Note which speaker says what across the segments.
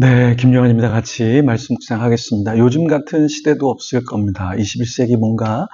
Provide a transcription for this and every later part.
Speaker 1: 네, 김요한입니다. 같이 말씀 묵상하겠습니다. 요즘 같은 시대도 없을 겁니다. 21세기 뭔가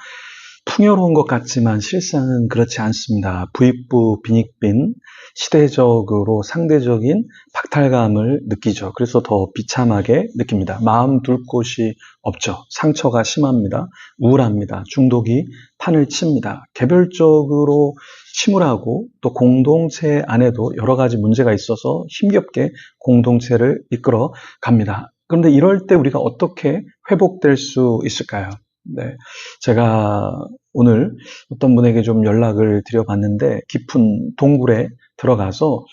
Speaker 1: 풍요로운 것 같지만 실상은 그렇지 않습니다. 부익부 빈익빈 시대적으로 상대적인 박탈감을 느끼죠. 그래서 더 비참하게 느낍니다. 마음 둘 곳이 없죠. 상처가 심합니다. 우울합니다. 중독이 판을 칩니다. 개별적으로 침울하고 또 공동체 안에도 여러 가지 문제가 있어서 힘겹게 공동체를 이끌어 갑니다. 그런데 이럴 때 우리가 어떻게 회복될 수 있을까요? 네, 제가 오늘 어떤 분에게 좀 연락을 드려봤는데 깊은 동굴에 들어가서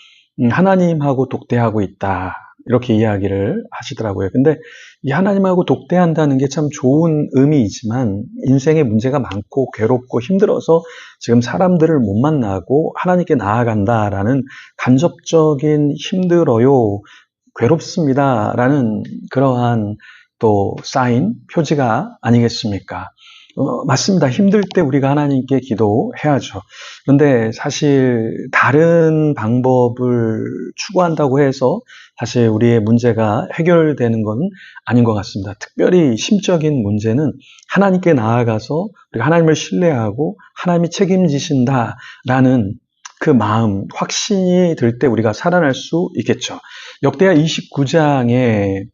Speaker 1: 하나님하고 독대하고 있다. 이렇게 이야기를 하시더라고요. 근데 이 하나님하고 독대한다는 게 참 좋은 의미이지만 인생에 문제가 많고 괴롭고 힘들어서 지금 사람들을 못 만나고 하나님께 나아간다라는 간접적인 힘들어요, 괴롭습니다라는 그러한 또 사인, 표지가 아니겠습니까? 맞습니다. 힘들 때 우리가 하나님께 기도해야죠. 그런데 사실 다른 방법을 추구한다고 해서 사실 우리의 문제가 해결되는 건 아닌 것 같습니다. 특별히 심적인 문제는 하나님께 나아가서 우리가 하나님을 신뢰하고 하나님이 책임지신다라는 그 마음, 확신이 들 때 우리가 살아날 수 있겠죠. 역대하 29장에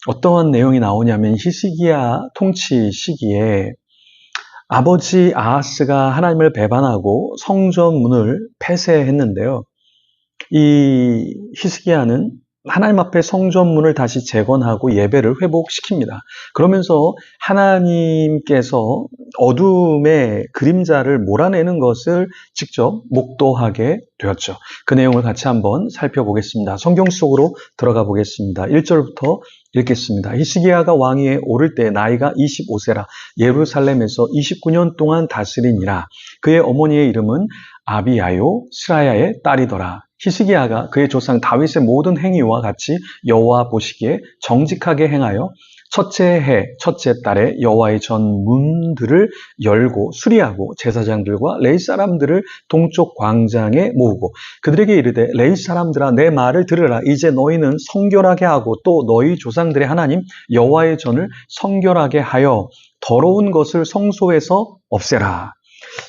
Speaker 1: 어떠한 내용이 나오냐면 히스기야 통치 시기에 아버지 아하스가 하나님을 배반하고 성전 문을 폐쇄했는데요. 이 히스기야는 하나님 앞에 성전 문을 다시 재건하고 예배를 회복시킵니다. 그러면서 하나님께서 어둠의 그림자를 몰아내는 것을 직접 목도하게 되었죠. 그 내용을 같이 한번 살펴보겠습니다. 성경 속으로 들어가 보겠습니다. 1절부터 읽겠습니다. 히스기야가 왕위에 오를 때 나이가 25세라 예루살렘에서 29년 동안 다스리니라. 그의 어머니의 이름은 아비야요 스라야의 딸이더라. 히스기야가 그의 조상 다윗의 모든 행위와 같이 여호와 보시기에 정직하게 행하여 첫째 해 첫째 달에 여호와의 전 문들을 열고 수리하고 제사장들과 레위 사람들을 동쪽 광장에 모으고 그들에게 이르되 레위 사람들아 내 말을 들으라. 이제 너희는 성결하게 하고 또 너희 조상들의 하나님 여호와의 전을 성결하게 하여 더러운 것을 성소에서 없애라.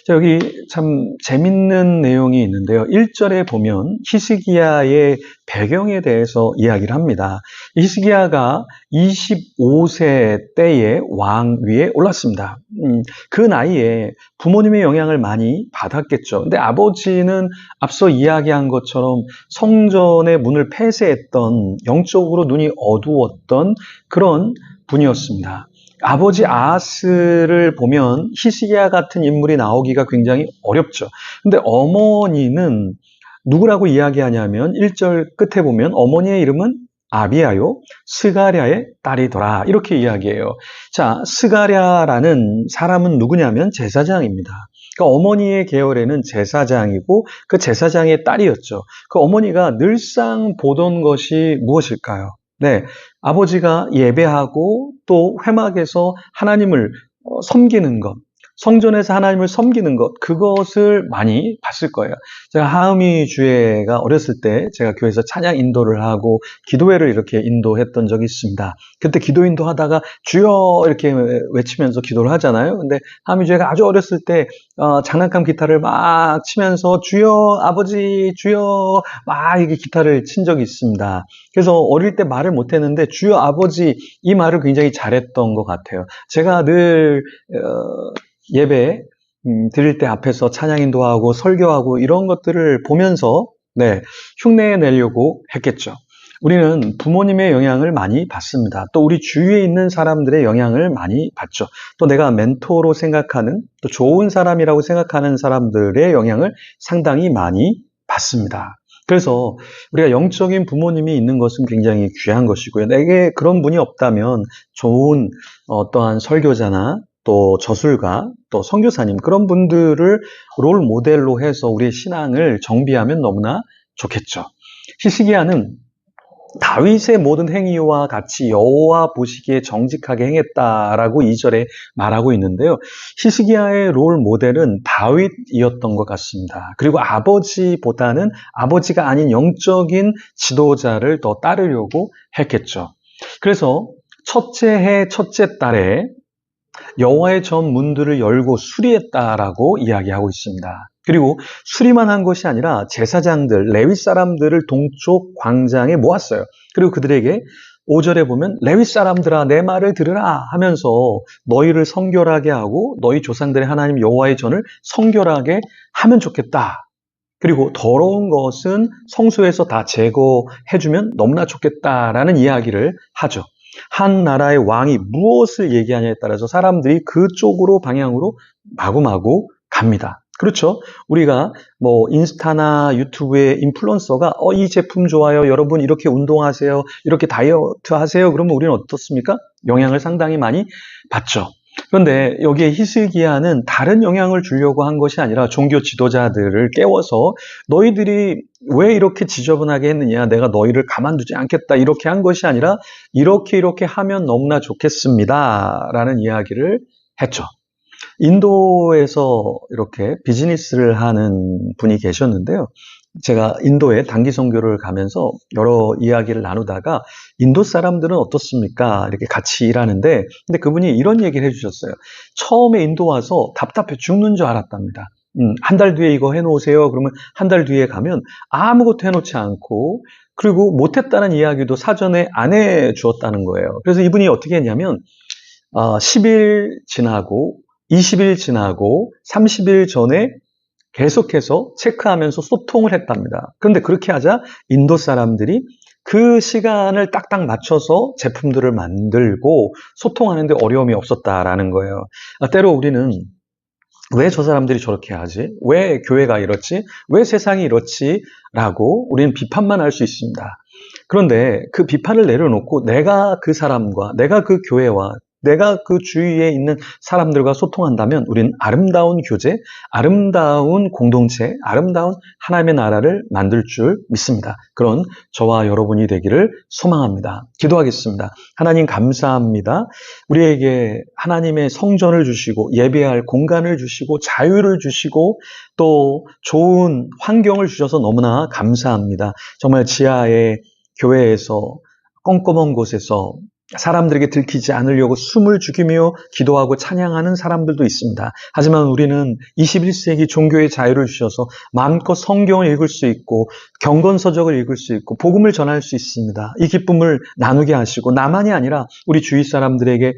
Speaker 1: 자, 여기 참 재밌는 내용이 있는데요. 1절에 보면 히스기야의 배경에 대해서 이야기를 합니다. 히스기야가 25세 때에 왕위에 올랐습니다. 그 나이에 부모님의 영향을 많이 받았겠죠. 근데 아버지는 앞서 이야기한 것처럼 성전의 문을 폐쇄했던, 영적으로 눈이 어두웠던 그런 분이었습니다. 아버지 아하스를 보면 히스기야 같은 인물이 나오기가 굉장히 어렵죠. 근데 어머니는 누구라고 이야기하냐면 1절 끝에 보면 어머니의 이름은 아비야요 스가랴의 딸이더라 이렇게 이야기해요. 자, 스가랴라는 사람은 누구냐면 제사장입니다. 그러니까 어머니의 계열에는 제사장이고 그 제사장의 딸이었죠. 그 어머니가 늘상 보던 것이 무엇일까요? 네, 아버지가 예배하고 또 회막에서 하나님을 섬기는 것, 성전에서 하나님을 섬기는 것, 그것을 많이 봤을 거예요. 제가 하은미 주회가 어렸을 때 제가 교회에서 찬양 인도를 하고 기도회를 이렇게 인도했던 적이 있습니다. 그때 기도 인도하다가 주여 이렇게 외치면서 기도를 하잖아요. 근데 하은미 주회가 아주 어렸을 때 장난감 기타를 막 치면서 주여 아버지 주여 막 이렇게 기타를 친 적이 있습니다. 그래서 어릴 때 말을 못했는데 주여 아버지 이 말을 굉장히 잘했던 것 같아요. 제가 늘 예배 드릴 때 앞에서 찬양 인도하고 설교하고 이런 것들을 보면서 흉내 내려고 했겠죠. 우리는 부모님의 영향을 많이 받습니다. 또 우리 주위에 있는 사람들의 영향을 많이 받죠. 또 내가 멘토로 생각하는 또 좋은 사람이라고 생각하는 사람들의 영향을 상당히 많이 받습니다. 그래서 우리가 영적인 부모님이 있는 것은 굉장히 귀한 것이고요. 내게 그런 분이 없다면 좋은 어떠한 설교자나 또 저술가, 또 선교사님 그런 분들을 롤 모델로 해서 우리의 신앙을 정비하면 너무나 좋겠죠. 히스기야는 다윗의 모든 행위와 같이 여호와 보시기에 정직하게 행했다라고 2절에 말하고 있는데요. 히스기야의 롤 모델은 다윗이었던 것 같습니다. 그리고 아버지보다는 아버지가 아닌 영적인 지도자를 더 따르려고 했겠죠. 그래서 첫째 해 첫째 달에 여호와의 전 문들을 열고 수리했다라고 이야기하고 있습니다. 그리고 수리만 한 것이 아니라 제사장들, 레위 사람들을 동쪽 광장에 모았어요. 그리고 그들에게 5절에 보면 레위 사람들아 내 말을 들으라 하면서 너희를 성결하게 하고 너희 조상들의 하나님 여호와의 전을 성결하게 하면 좋겠다. 그리고 더러운 것은 성소에서 다 제거해주면 너무나 좋겠다라는 이야기를 하죠. 한 나라의 왕이 무엇을 얘기하냐에 따라서 사람들이 그쪽으로 방향으로 마구마구 갑니다. 그렇죠? 우리가 뭐 인스타나 유튜브의 인플루언서가 이 제품 좋아요. 여러분 이렇게 운동하세요. 이렇게 다이어트 하세요. 그러면 우리는 어떻습니까? 영향을 상당히 많이 받죠. 그런데 여기에 히스기야는 다른 영향을 주려고 한 것이 아니라 종교 지도자들을 깨워서 너희들이 왜 이렇게 지저분하게 했느냐, 내가 너희를 가만두지 않겠다 이렇게 한 것이 아니라 이렇게 하면 너무나 좋겠습니다 라는 이야기를 했죠. 인도에서 이렇게 비즈니스를 하는 분이 계셨는데요. 제가 인도에 단기 선교를 가면서 여러 이야기를 나누다가 인도 사람들은 어떻습니까? 이렇게 같이 일하는데 근데 그분이 이런 얘기를 해주셨어요. 처음에 인도 와서 답답해 죽는 줄 알았답니다. 한 달 뒤에 이거 해놓으세요. 그러면 한 달 뒤에 가면 아무것도 해놓지 않고 그리고 못했다는 이야기도 사전에 안 해주었다는 거예요. 그래서 이분이 어떻게 했냐면 10일 지나고 20일 지나고 30일 전에 계속해서 체크하면서 소통을 했답니다. 그런데 그렇게 하자 인도 사람들이 그 시간을 딱딱 맞춰서 제품들을 만들고 소통하는데 어려움이 없었다라는 거예요. 때로 우리는 왜 저 사람들이 저렇게 하지? 왜 교회가 이렇지? 왜 세상이 이렇지? 라고 우리는 비판만 할 수 있습니다. 그런데 그 비판을 내려놓고 내가 그 사람과 내가 그 교회와 내가 그 주위에 있는 사람들과 소통한다면 우리는 아름다운 교제, 아름다운 공동체, 아름다운 하나님의 나라를 만들 줄 믿습니다. 그런 저와 여러분이 되기를 소망합니다. 기도하겠습니다. 하나님 감사합니다. 우리에게 하나님의 성전을 주시고 예배할 공간을 주시고 자유를 주시고 또 좋은 환경을 주셔서 너무나 감사합니다. 정말 지하의 교회에서 껌껌한 곳에서 사람들에게 들키지 않으려고 숨을 죽이며 기도하고 찬양하는 사람들도 있습니다. 하지만 우리는 21세기 종교의 자유를 주셔서 마음껏 성경을 읽을 수 있고 경건서적을 읽을 수 있고 복음을 전할 수 있습니다. 이 기쁨을 나누게 하시고 나만이 아니라 우리 주위 사람들에게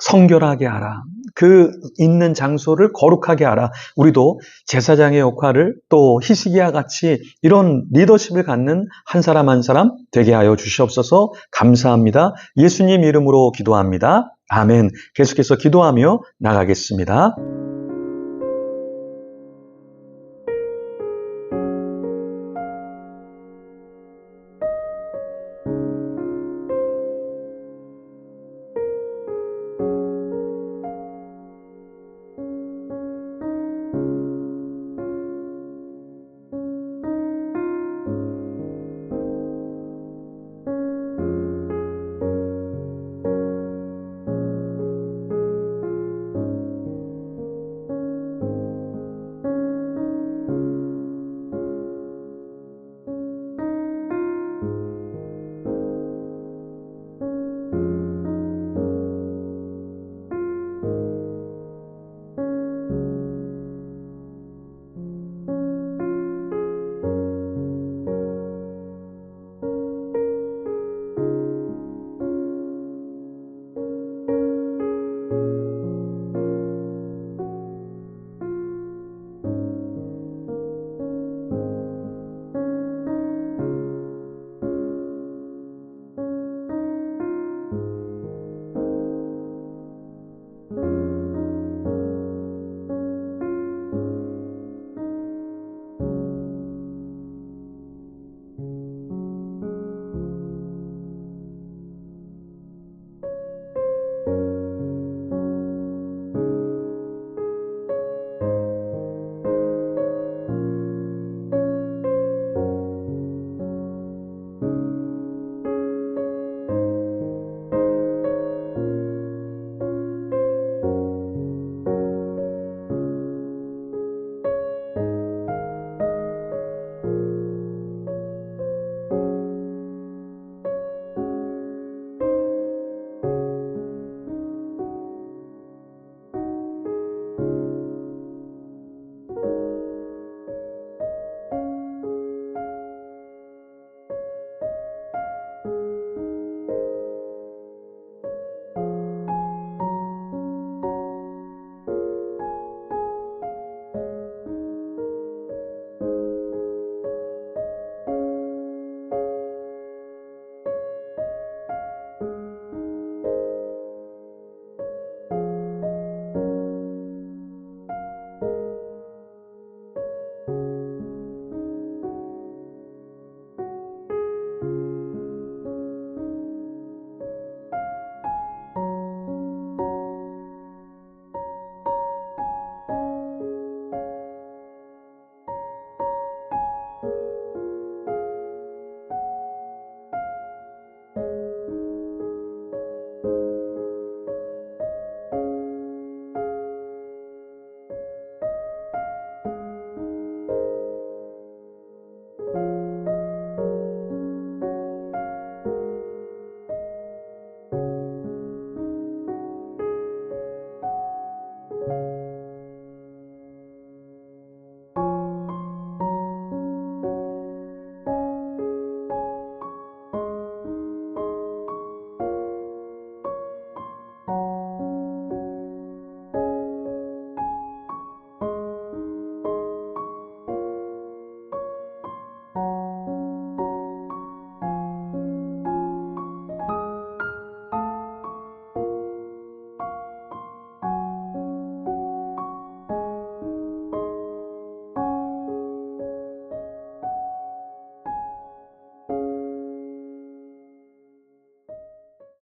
Speaker 1: 성결하게 하라. 그 있는 장소를 거룩하게 하라. 우리도 제사장의 역할을 또 히스기야 같이 이런 리더십을 갖는 한 사람 한 사람 되게 하여 주시옵소서. 감사합니다. 예수님 이름으로 기도합니다. 아멘. 계속해서 기도하며 나가겠습니다.